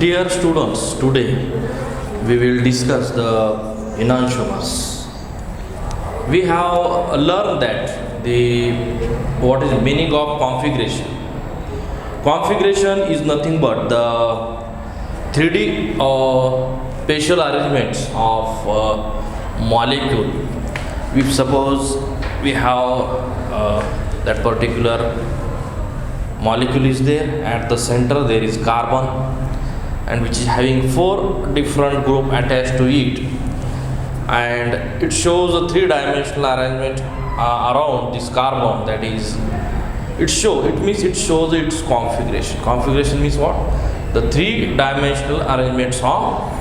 Dear students, today we will discuss the enantiomers. We have learned that what is the meaning of configuration. Configuration is nothing but the 3D spatial arrangements of molecule. If suppose we have that particular molecule is there, at the center there is carbon, and which is having 4 different group attached to it, and it shows a 3-dimensional arrangement around this carbon. That is, it means it shows its configuration. Configuration means what? The 3-dimensional arrangements of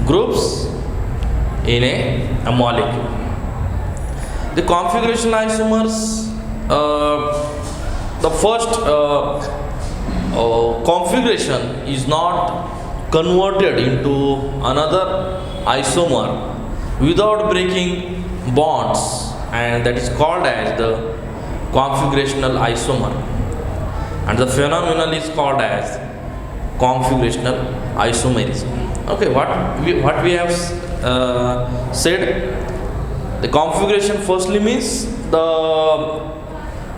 groups in a molecule. The configuration isomers, the first configuration is not converted into another isomer without breaking bonds, and that is called as the configurational isomer, and the phenomenon is called as configurational isomerism. Okay, what we have said, the configuration firstly means the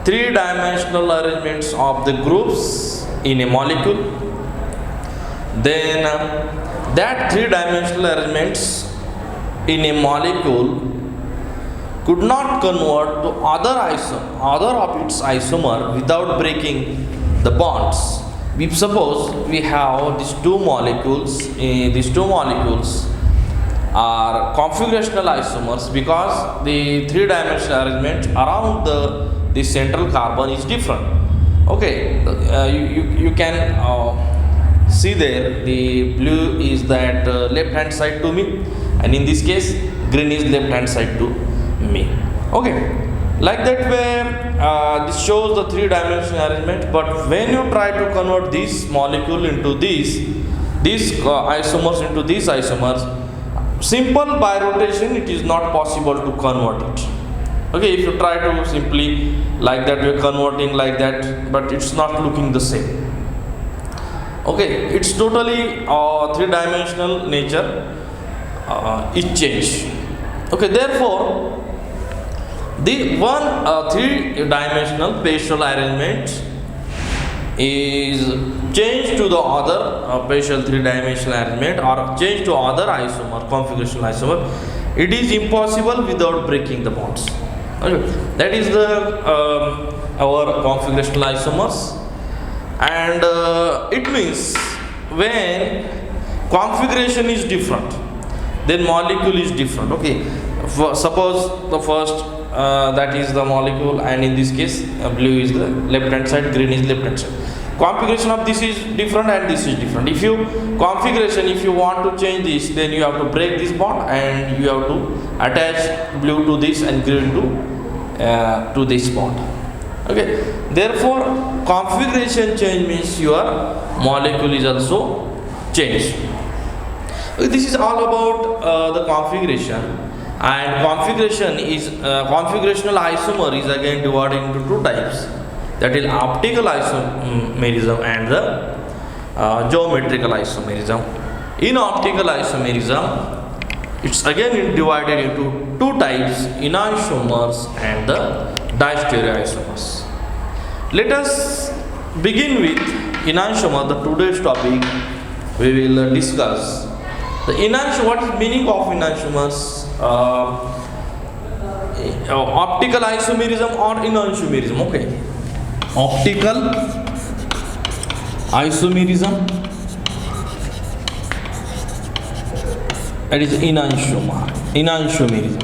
3-dimensional arrangements of the groups in a molecule. Then that 3-dimensional arrangements in a molecule could not convert to other of its isomer without breaking the bonds. If suppose we have these two molecules are configurational isomers because the 3-dimensional arrangement around the central carbon is different. Okay, you can see there, the blue is that left hand side to me, and in this case green is left hand side to me. Okay, like that way this shows the 3-dimensional arrangement. But when you try to convert this molecule into these isomers into these isomers, simple by rotation it is not possible to convert it. Okay, if you try to simply like that we're converting like that, but it's not looking the same. Okay, it's totally 3-dimensional nature is changed. Okay, therefore the one 3-dimensional spatial arrangement is changed to the other spatial 3-dimensional arrangement or changed to other isomer, configurational isomer. It is impossible without breaking the bonds. Okay, that is the our configurational isomers, and it means when configuration is different, then molecule is different. Okay, suppose the first that is the molecule, and in this case blue is the left hand side, green is left hand side. Configuration of this is different and this is different. If you want to change this, then you have to break this bond and you have to attach blue to this and green to this bond. Okay, therefore configuration change means your molecule is also changed. Okay, this is all about the configuration, and configuration is configurational isomer is again divided into 2 types, that is optical isomerism and the geometrical isomerism. In optical isomerism, it's again divided into 2 types, enantiomers and the distereoisomers. Let us begin with enantiomer, the today's topic. We will discuss the enantiomer. What is meaning of enantiomers? Optical isomerism or enantiomerism. Okay, optical isomerism, that is enantiomerism.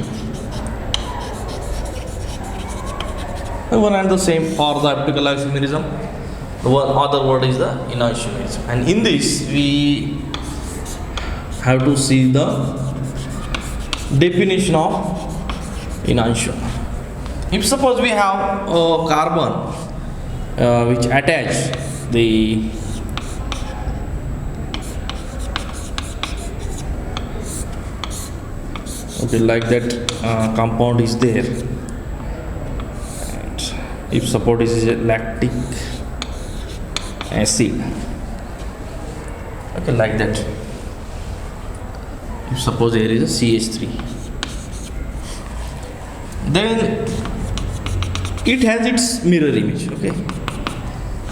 One and the same for the optical isomerism. The other word is the enantiomerism, and in this we have to see the definition of enantiomer. If suppose we have a carbon which attach the like that compound is there, and if suppose this is a lactic acid, Okay, like that. If suppose here is a CH3, then it has its mirror image. Okay,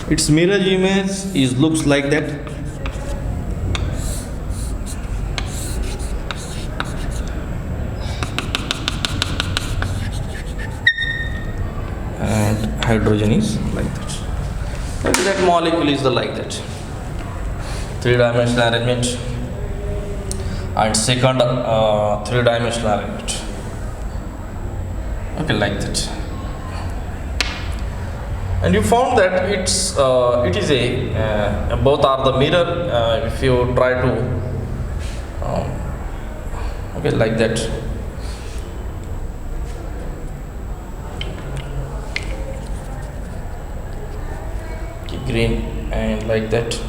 its mirror image looks like that. And hydrogen is like that. Okay, that molecule is like that. Three-dimensional arrangement. And second three-dimensional arrangement. Okay, like that. And you found that it is a both are the mirror. If you try to okay, like that. Okay, green and like that.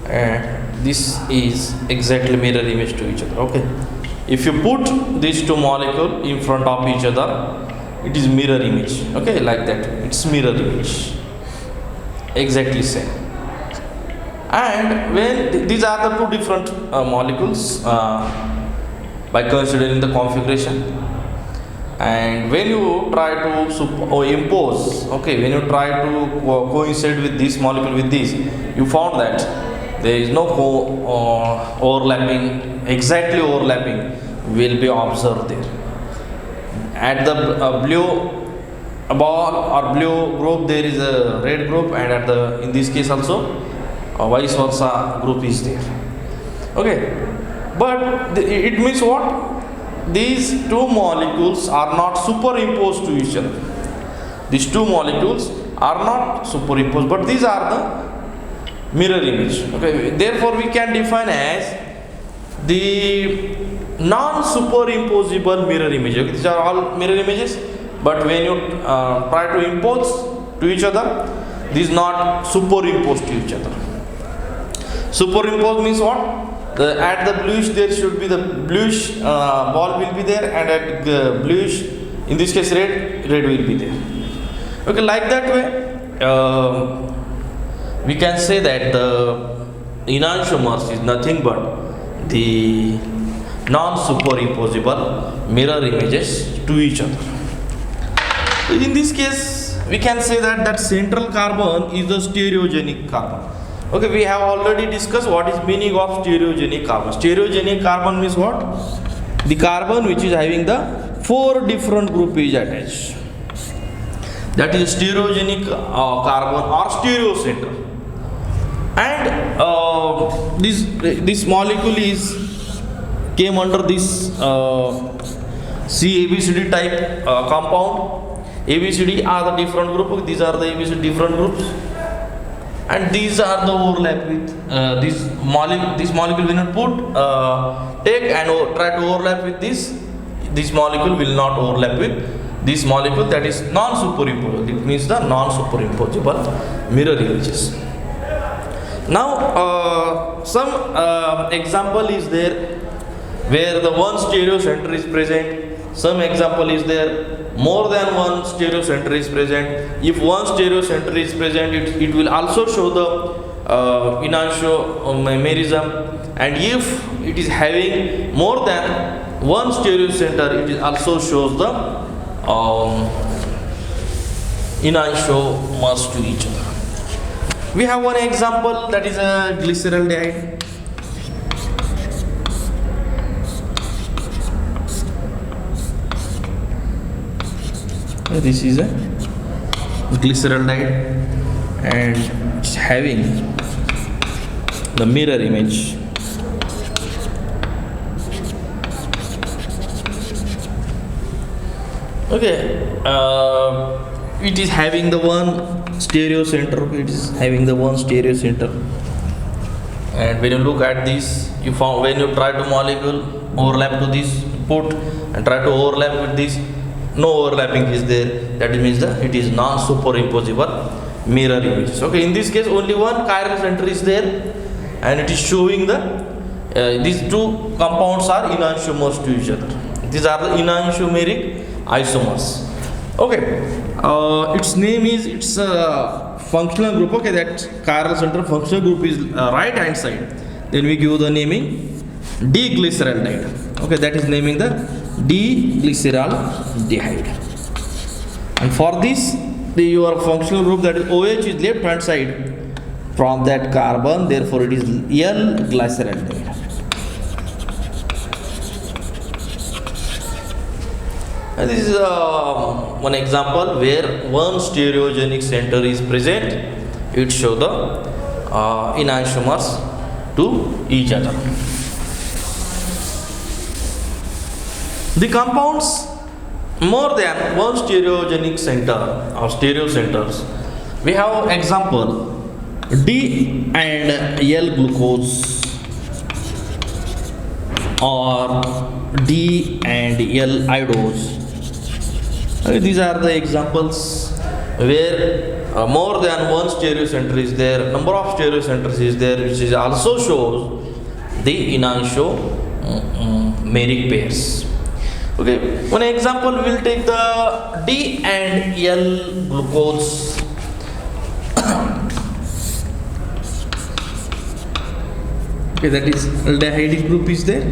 And this is exactly mirror image to each other. Okay, if you put these two molecules in front of each other, it is mirror image. Okay, like that, it's mirror image, exactly same. And when these are the two different molecules by considering the configuration, and when you try to impose, okay, when you try to coincide with this molecule with this, you found that there is no overlapping, exactly overlapping will be observed there. At the blue ball or blue group there is a red group, and at the in this case also vice versa group is there. Okay, but it means what? These two molecules are not superimposed to each other. These two molecules are not superimposed, but these are the mirror image. Okay, therefore we can define as the non-superimposable mirror image. Okay, these are all mirror images, but when you try to impose to each other, these not superimposed to each other. Superimpose means what? At the bluish there should be the bluish ball will be there, and at the bluish, in this case red will be there. Okay, like that way we can say that the enantiomers is nothing but the non-superimposable mirror images to each other. In this case, we can say that central carbon is the stereogenic carbon. Okay, we have already discussed what is meaning of stereogenic carbon. Stereogenic carbon means what? The carbon which is having the 4 different group is attached. That is stereogenic carbon or stereocenter. And this molecule came under this CABCD type compound. ABCD are the different group. These are the ABCD different groups, and these are the overlap with this molecule will not put take and try to overlap with this molecule will not overlap with this molecule, that is non-superimposable. It means the non-superimposable mirror images. Now some example is there where the one stereocenter is present. Some example is there more than one stereocenter is present. If one stereocenter is present, it will also show the enantiomerism, and if it is having more than one stereocenter, it also shows the enantiomers to each other. We have one example, that is a glyceraldehyde. This is a glyceraldehyde and it's having the mirror image. Okay, it is having the one stereo center. It is having the one stereo center. And when you look at this, you found when you try to molecule overlap to this, put and try to overlap with this, no overlapping is there. That means that it is non-superimposable mirror images. Okay, in this case only one chiral center is there, and it is showing the these two compounds are enantiomers to each other. These are the enantiomeric isomers. Okay, its name is, it's a functional group. Okay, that chiral center functional group is right hand side. then we give the naming D-glyceraldehyde. Okay, that is naming the D-glyceraldehyde. And for this, your functional group, that is OH, is left hand side from that carbon, therefore it is L-glyceraldehyde. And this is one example where one stereogenic center is present. It shows the enantiomers to each other. The compounds more than one stereogenic center or stereo centers. We have example D and L glucose or D and L iodose. These are the examples where more than one stereo center is there, number of stereo centers is there, which is also shows the enantiomeric pairs. Okay, one example, we will take the D and L glucose. Okay, that is aldehyde group is there.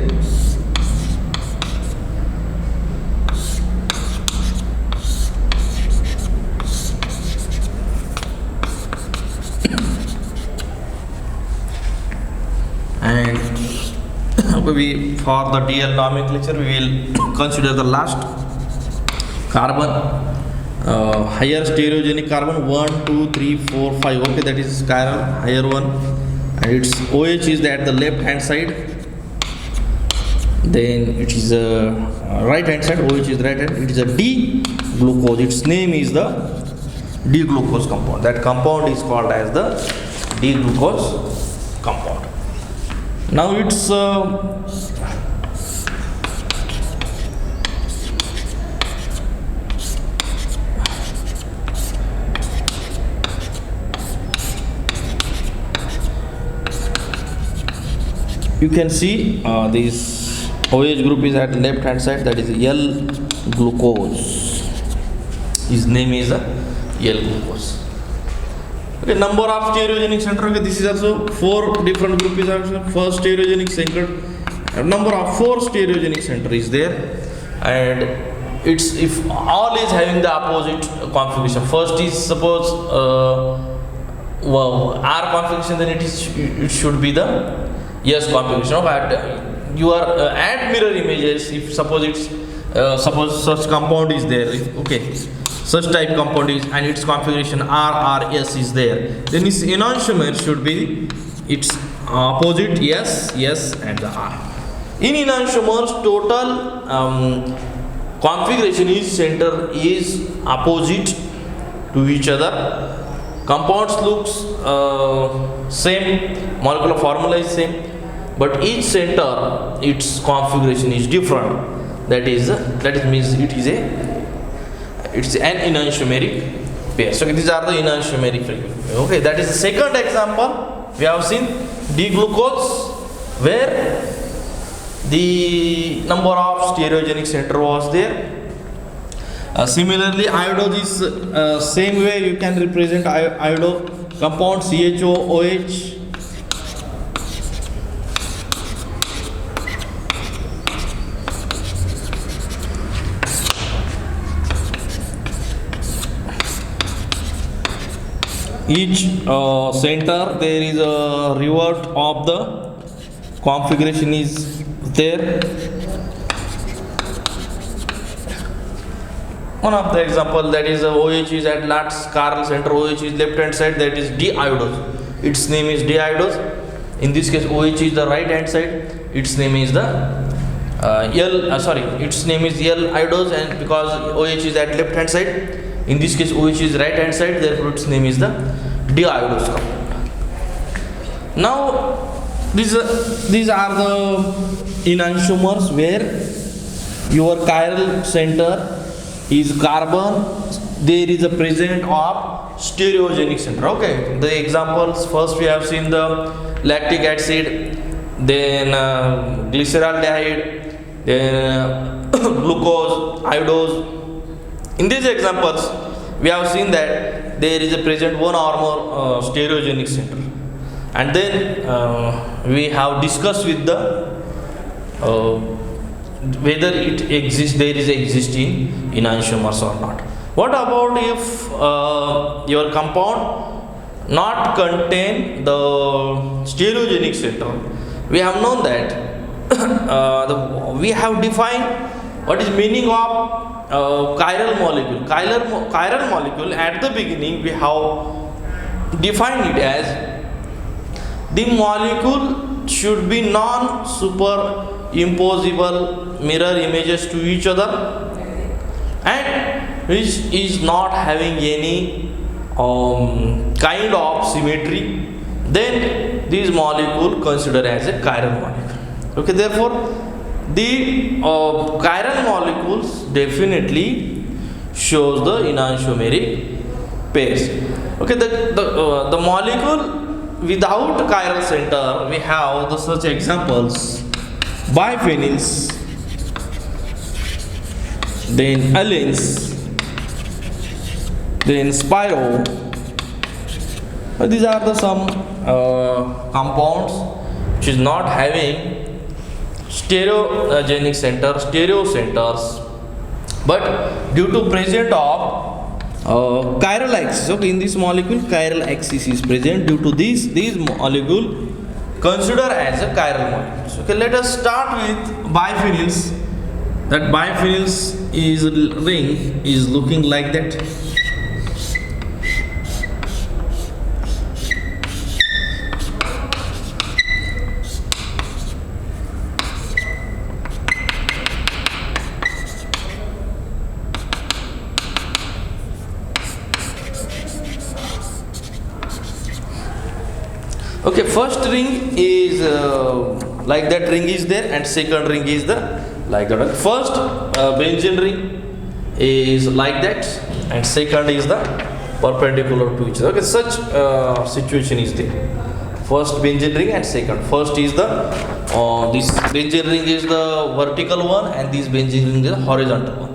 And for the DL nomenclature, we will consider the last carbon, higher stereogenic carbon 1, 2, 3, 4, 5. Okay, that is chiral, higher one, and its OH is at the left hand side. Then it is right hand side, OH is right hand. It is a D glucose. Its name is the D glucose compound. That compound is called as the D glucose compound. Now it's you can see this OH group is at left hand side, that is L glucose. His name is L glucose. Okay, number of stereogenic center. Okay, this is also 4 different group is also. First stereogenic center, number of 4 stereogenic center is there, and it's if all is having the opposite configuration. First is suppose R configuration, then it should be the S configuration. But you are add mirror images. If suppose it's suppose such compound is there. Okay, such type compound is and its configuration RRS is there, then its enantiomer should be its opposite S and the R. In enantiomers, total configuration each center is opposite to each other. Compounds looks same, molecular formula is same, but each center its configuration is different. That means it's an enantiomeric pair. So these are the enantiomeric frequency. Okay, that is the second example. We have seen D-glucose, where the number of stereogenic center was there. Similarly, iodose is same way you can represent iodo compound CHO, OH. Each center there is a revert of the configuration is there. One of the example, that is OH is at last chiral center, OH is left hand side, that is D-iodose. Its name is D-iodose. In this case, OH is the right hand side. Its name is the its name is L-iodose, and because OH is at left hand side, in this case OH is right hand side, therefore its name is the D-iodose compound. Now these are the enantiomers where your chiral center is carbon, there is a presence of stereogenic center. Okay, the examples, first we have seen the lactic acid, then glyceraldehyde, then glucose, iodose. In these examples, we have seen that there is a present one or more stereogenic center. and then we have discussed with the whether it exists, there is existing enantiomers or not. What about if your compound not contain the stereogenic center? We have known that we have defined what is meaning of chiral molecule. Chiral molecule, at the beginning we have defined it as the molecule should be non-superimposable mirror images to each other, and which is not having any kind of symmetry. Then this molecule considered as a chiral molecule. Okay, therefore the chiral molecules definitely shows the enantiomeric pairs. Okay, the molecule without chiral center, we have the such examples: biphenyls, then allenes, then spiro. These are the some compounds which is not having stereogenic center, stereo centers, but due to present of chiral axis. Okay, in this molecule chiral axis is present. Due to these molecule consider as a chiral molecules. Okay, let us start with biphenyls. That biphenyls is ring is looking like that. Okay, first ring is like that ring is there, and second ring is the like that. First benzene ring is like that, and second is the perpendicular to each other. Okay, such situation is there. First benzene ring and second. First is the this benzene ring is the vertical one, and this benzene ring is the horizontal one.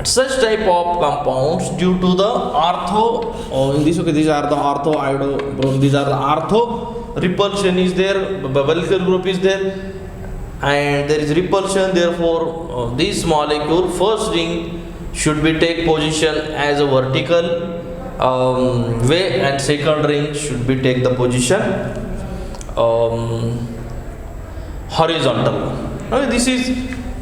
Such type of compounds, due to the ortho, in this, okay, these are the ortho iodo, these are the ortho repulsion is there, biological group is there, and there is repulsion. Therefore this molecule first ring should be take position as a vertical way, and second ring should be take the position horizontal. Okay, this is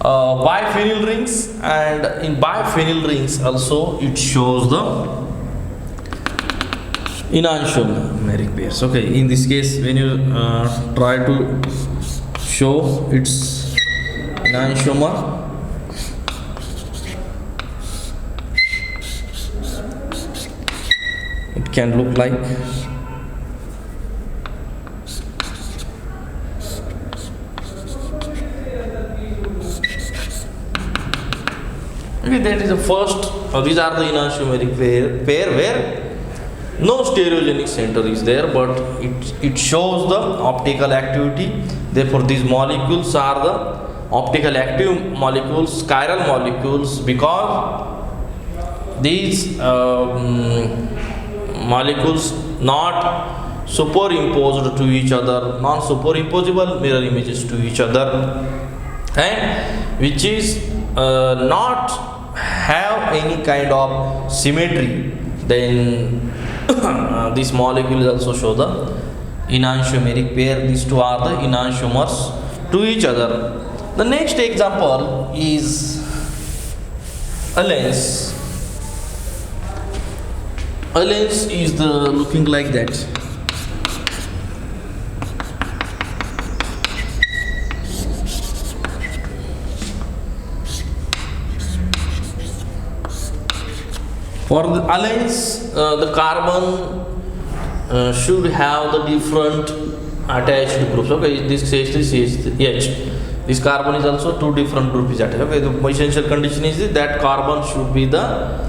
biphenyl rings, and in biphenyl rings also it shows the enantiomeric pairs. Okay, in this case when you try to show its enantiomer, it can look like that is the first. These are the enantiomeric pair where no stereogenic center is there, but it shows the optical activity. Therefore these molecules are the optical active molecules, chiral molecules, because these molecules not superimposed to each other, non-superimposable mirror images to each other, and which is not have any kind of symmetry. Then this molecule also show the enantiomeric pair. These two are the enantiomers to each other. The next example is allenes. Allenes is the looking like that. For the allenes, the carbon should have the different attached groups. Okay, this says this is H. This carbon is also two different groups attached. Okay, the essential condition is that carbon should be the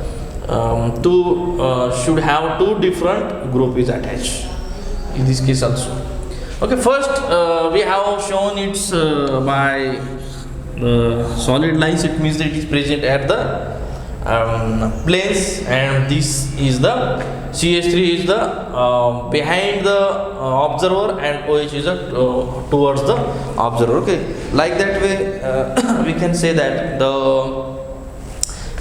should have two different groups attached. In this case also. Okay, first we have shown it's by the solid lines. It means that it is present at the planes, and this is the CH3 is the behind the observer, and OH is the towards the observer. Okay, like that way we can say that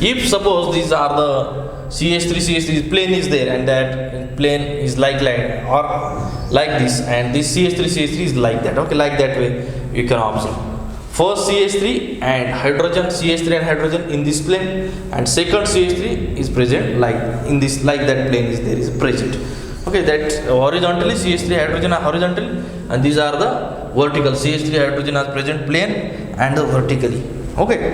if suppose these are the CH3 plane is there, and that plane is like or like this, and this CH3 is like that. Okay, like that way you can observe. First CH3 and hydrogen in this plane, and second CH3 is present like in this, like that plane is there, is present. Okay, that horizontally CH3 hydrogen are horizontal, and these are the vertical. CH3 hydrogen are present plane and the vertically. Okay,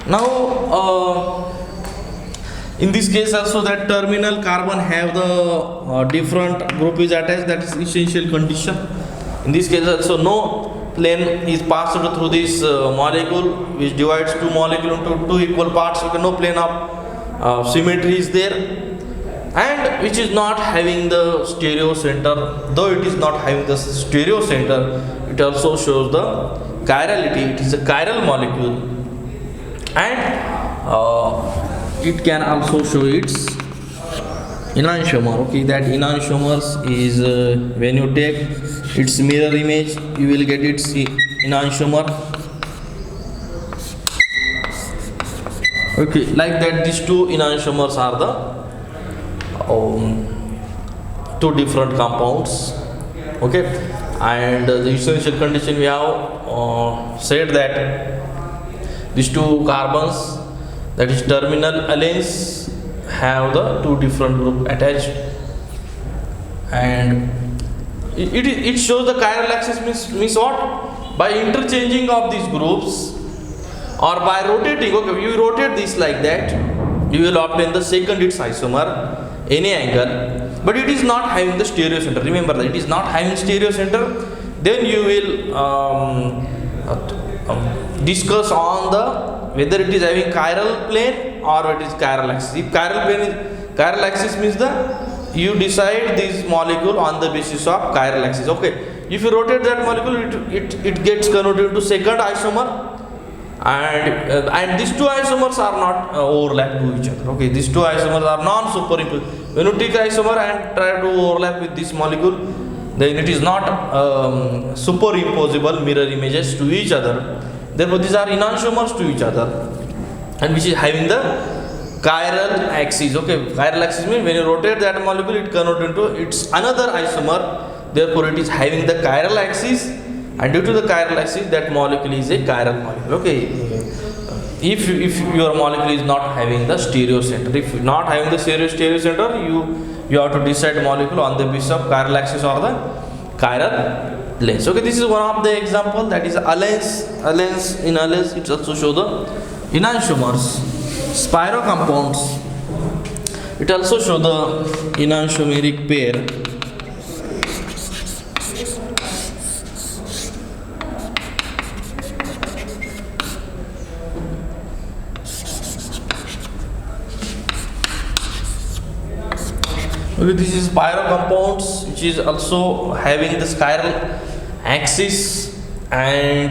now in this case also that terminal carbon have the different group is attached, that is essential condition. In this case also no plane is passed through this molecule which divides two molecules into two equal parts. Okay, no plane of symmetry is there, and which is not having the stereo center. Though it is not having the stereo center, it also shows the chirality. It is a chiral molecule, and it can also show its enantiomer. Okay, that enantiomers is when you take its mirror image, you will get its enantiomer. Okay, like that these two enantiomers are the two different compounds. Okay, and the essential condition we have said that these two carbons, that is terminal allenes, have the two different group attached, and it shows the chiral axis means what? By interchanging of these groups or by rotating. Okay, you rotate this like that, you will obtain the second its isomer any angle, but it is not having the stereo center. Remember that it is not having stereo center. Then you will discuss on the whether it is having chiral plane or it is chiral axis. If chiral axis means you decide this molecule on the basis of chiral axis. Okay, if you rotate that molecule, it gets converted to second isomer, and these two isomers are not overlap to each other. Okay, these two isomers are non-superimposable. When you take isomer and try to overlap with this molecule, then it is not superimposable mirror images to each other. Therefore, these are enantiomers to each other, and which is having the chiral axis. Okay, chiral axis means when you rotate that molecule, it converts into its another isomer. Therefore, it is having the chiral axis, and due to the chiral axis, that molecule is a chiral molecule. Okay, if your molecule is not having the stereo center, if not having the stereo center, you have to decide molecule on the basis of chiral axis or the chiral planes. Okay, this is one of the example, that is allenes. In allenes, it also show the enantiomers. Spiro compounds, it also show the enantiomeric pair. Okay, this is spiro compounds, which is also having the chiral axis, and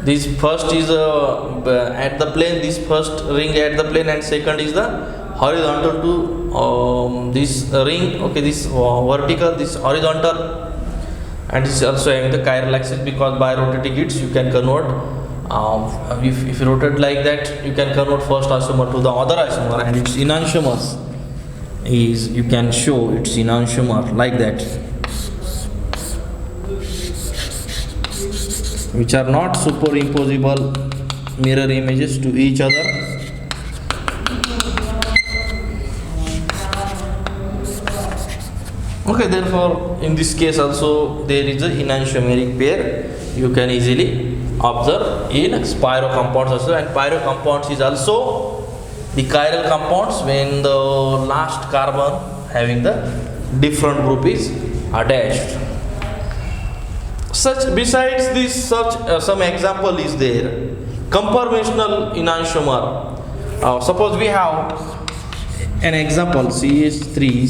this first is at the plane, this first ring at the plane, and second is the horizontal to this ring. Okay, this vertical, this horizontal, and this is also having the chiral axis, because by rotating it you can convert. If you rotate like that, you can convert first isomer to the other isomer, and its enantiomers is, you can show its enantiomer like that, which are not superimposable mirror images to each other. Okay, therefore in this case also there is a enantiomeric pair you can easily observe in spiro compounds also, and pyro compounds is also the chiral compounds when the last carbon having the different group is attached. Besides this, some example is there. Conformational enantiomer. Suppose we have an example, CH3,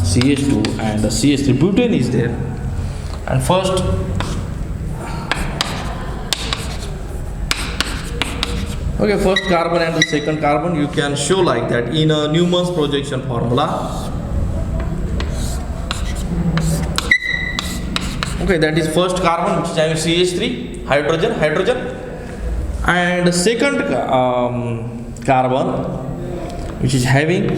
CH2, and the CH3 butane is there, and first Okay, first carbon and the second carbon you can show like that in a Newman's projection formula. Okay, that is first carbon, which is having CH3, hydrogen, and second carbon, which is having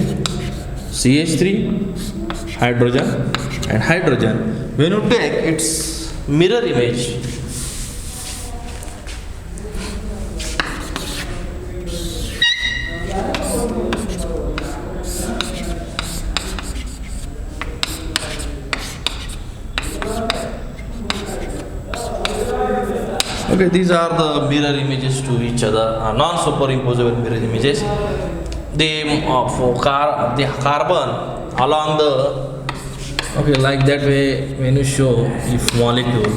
CH3, hydrogen, and hydrogen. When you take its mirror image, okay, these are the mirror images to each other, non-superimposable mirror images. The carbon along the, okay, like that way, when you show if molecule,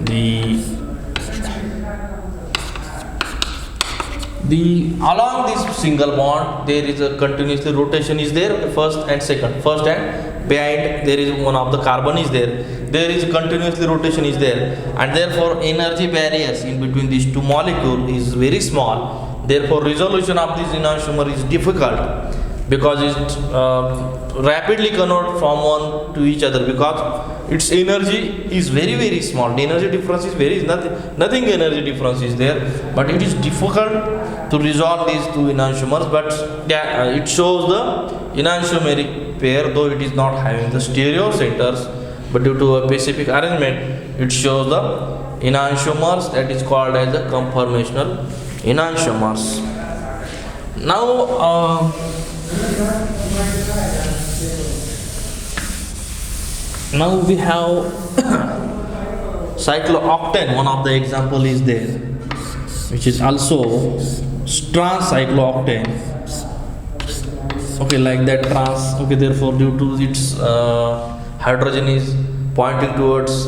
the along this single bond there is a continuously rotation is there, first and behind there is one of the carbon is there is continuously rotation is there, and therefore energy barriers in between these two molecules is very small. Therefore resolution of this enantiomer is difficult, because it rapidly convert from one to each other, because its energy is very small. The energy difference is nothing energy difference is there, but it is difficult to resolve these two enantiomers. But it shows the enantiomeric pair, though it is not having the stereo centers, but due to a specific arrangement it shows the enantiomers, that is called as the conformational enantiomers. Now now we have cyclooctane. One of the example is there, which is also trans cyclooctane. Okay, like that trans. Okay, therefore due to its hydrogen is pointing towards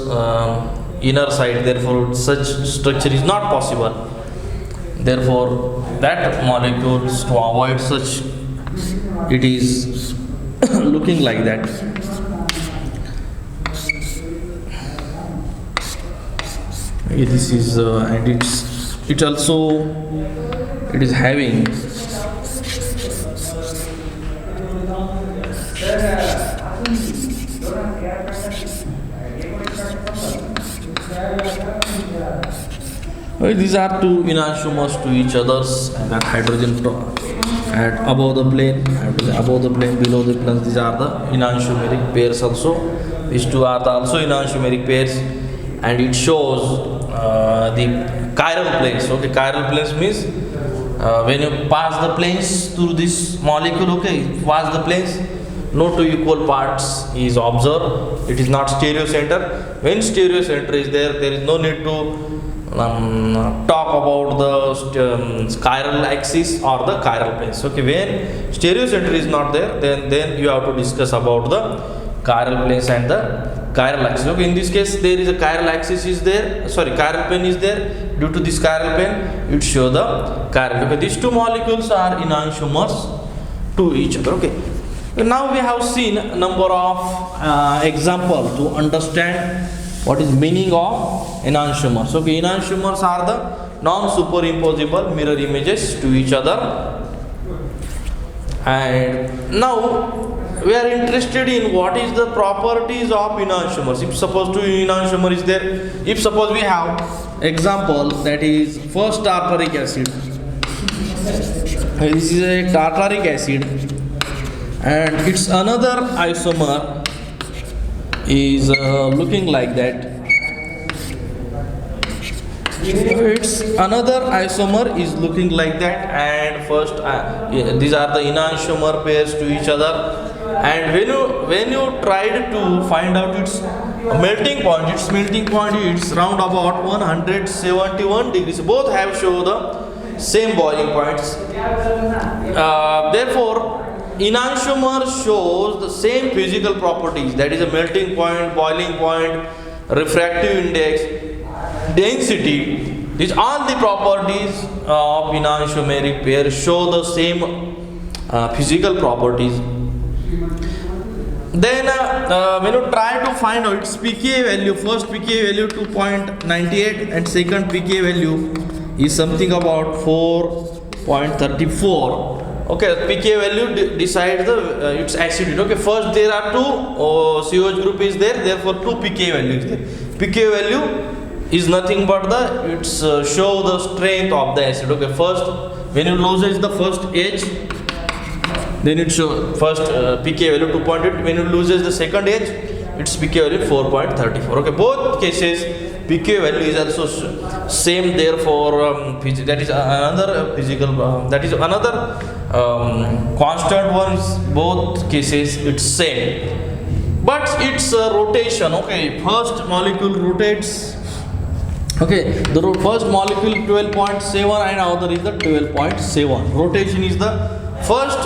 inner side, therefore such structure is not possible. Therefore that molecules, to avoid such, it is looking like that. This is and it also it is having these are two enantiomers to each others, and that hydrogen at above the plane, below the plane. These are the enantiomeric pairs also. These two are the also enantiomeric pairs, and it shows the chiral planes. Okay, chiral planes means when you pass the planes through this molecule, okay, pass the planes, no two equal parts is observed. It is not stereo center. When stereo center is there, there is no need to talk about the chiral axis or the chiral planes. Okay, when stereo center is not there, then you have to discuss about the chiral planes and the chiral axis. Okay, in this case there is a chiral axis is there, chiral plane is there. Due to this chiral plane, it shows the chiral. Okay, these two molecules are enantiomers to each other. Okay, now we have seen a number of examples to understand what is meaning of enantiomers. Okay, enantiomers are the non-superimposable mirror images to each other. And now we are interested in what is the properties of enantiomers. If suppose two enantiomer is there, if suppose we have example, that is first tartaric acid. This is a tartaric acid, and its another isomer is looking like that. Its another isomer is looking like that, and first these are the enantiomer pairs to each other. And when you tried to find out its melting point is round about 171 degrees. Both have shown the same boiling points. Therefore enantiomer shows the same physical properties, that is a melting point, boiling point, refractive index, density. These all the properties of enantiomeric pair show the same physical properties. Then when you try to find out its pKa value, first pKa value 2.98 and second pKa value is something about 4.34. Okay, pK value decides the its acidity. Okay, first there are two COH group is there, therefore two pK value is there. pK value is nothing but the it's show the strength of the acid. Okay, first when you loses the first H, then it show first pK value 2.8. When it loses the second H, its pK value 4.34. Okay, both cases pK value is also same. Therefore, that is another physical. That is another constant ones. Both cases it's same, but it's rotation. Okay, first molecule rotates. Okay, the first molecule 12.7 and other is the 12.7. Rotation is the first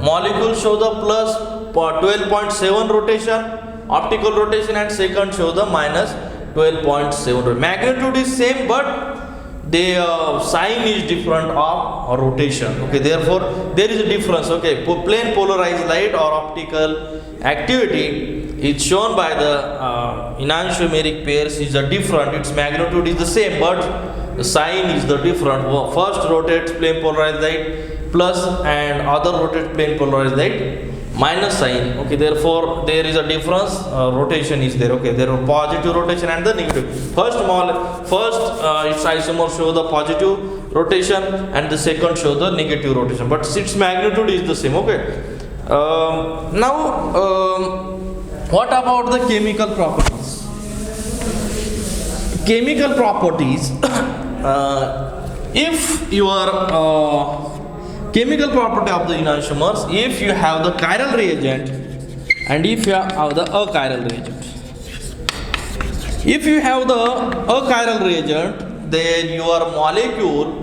molecule show the plus 12.7 rotation, optical rotation, and second show the minus 12.7. Magnitude is same, but the sign is different of rotation. Okay, therefore there is a difference. Okay, plane polarized light or optical activity is shown by the enantiomeric pairs is a different. Its magnitude is the same, but the sign is the different. First rotates plane polarized light plus and other rotates plane polarized light minus sign. Okay, therefore there is a difference. Rotation is there. Okay, there are positive rotation and the negative. First its isomer show the positive rotation and the second show the negative rotation, but its magnitude is the same. Okay, now what about the chemical properties? Chemical properties. If your chemical property of the enantiomers, if you have the chiral reagent and if you have the achiral reagent. If you have the achiral reagent, then your molecule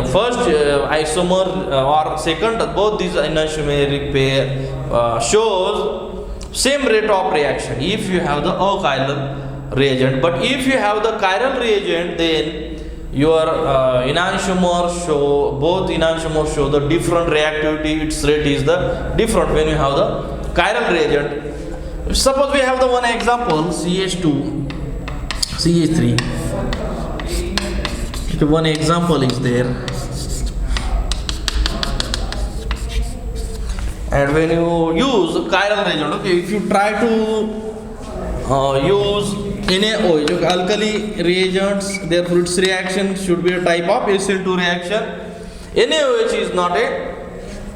first isomer or second, both these enantiomeric pair shows same rate of reaction if you have the achiral reagent. But if you have the chiral reagent, then your enantiomers show, both enantiomers show the different reactivity. Its rate is the different when you have the chiral reagent. Suppose we have the one example CH2 CH3. Okay, one example is there, and when you use chiral reagent, okay, if you try to use NaOH, okay, alkali reagents, therefore its reaction should be a type of SN2 reaction. NaOH is not a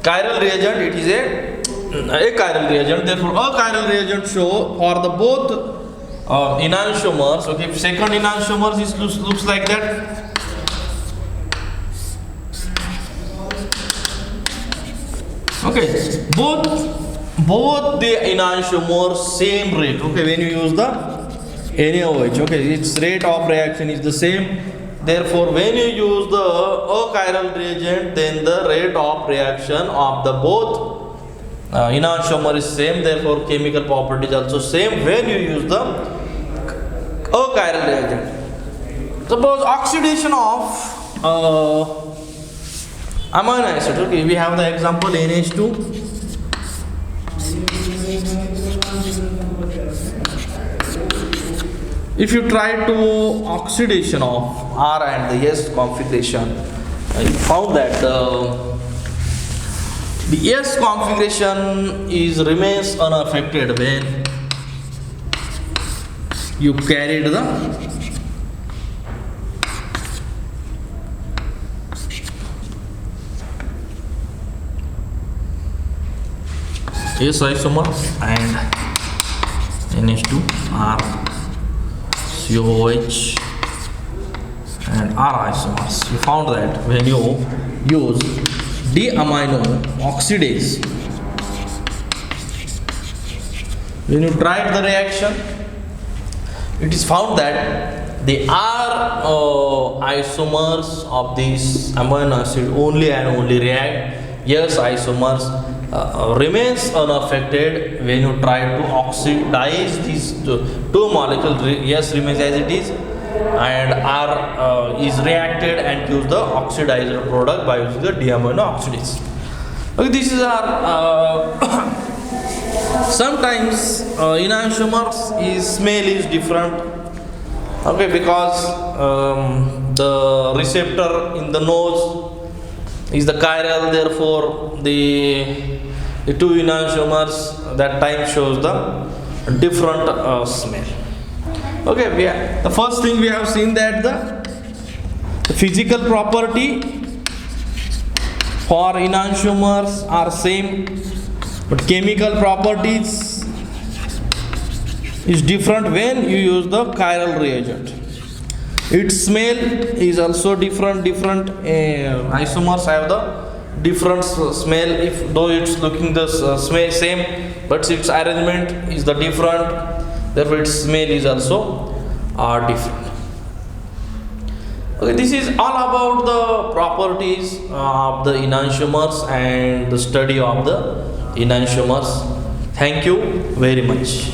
chiral reagent, it is a chiral reagent. Therefore achiral reagent show for the both enantiomers. Okay, if second enantiomers is looks like that. Okay, both the enantiomers same rate. Okay, when you use the NaOH, okay, its rate of reaction is the same. Therefore, when you use the achiral reagent, then the rate of reaction of the both enantiomer is same. Therefore, chemical property is also same when you use the achiral reagent. Suppose oxidation of amino acid. Okay, we have the example NH2. If you try to oxidation of R and the S configuration, you found that the S configuration remains unaffected when you carried the S isomer and NH2 R COH and R isomers. You found that when you use D-amino oxidase, when you tried the reaction, it is found that the R isomers of this amino acid only and only react. S isomers remains unaffected when you try to oxidize these two molecules. S remains as it is and R is reacted and gives the oxidizer product by using the D-amino oxidase. Okay, this is our sometimes enantiomers smell is different. Okay, because the receptor in the nose is the chiral, therefore the two enantiomers that time shows the different smell. Okay, the first thing we have seen that the physical property for enantiomers are same, but chemical properties is different when you use the chiral reagent. Its smell is also different. Isomers have the different smell, if though it's looking the smell same, but its arrangement is the different, therefore its smell is also different. Okay, this is all about the properties of the enantiomers and the study of the enantiomers. Thank you very much.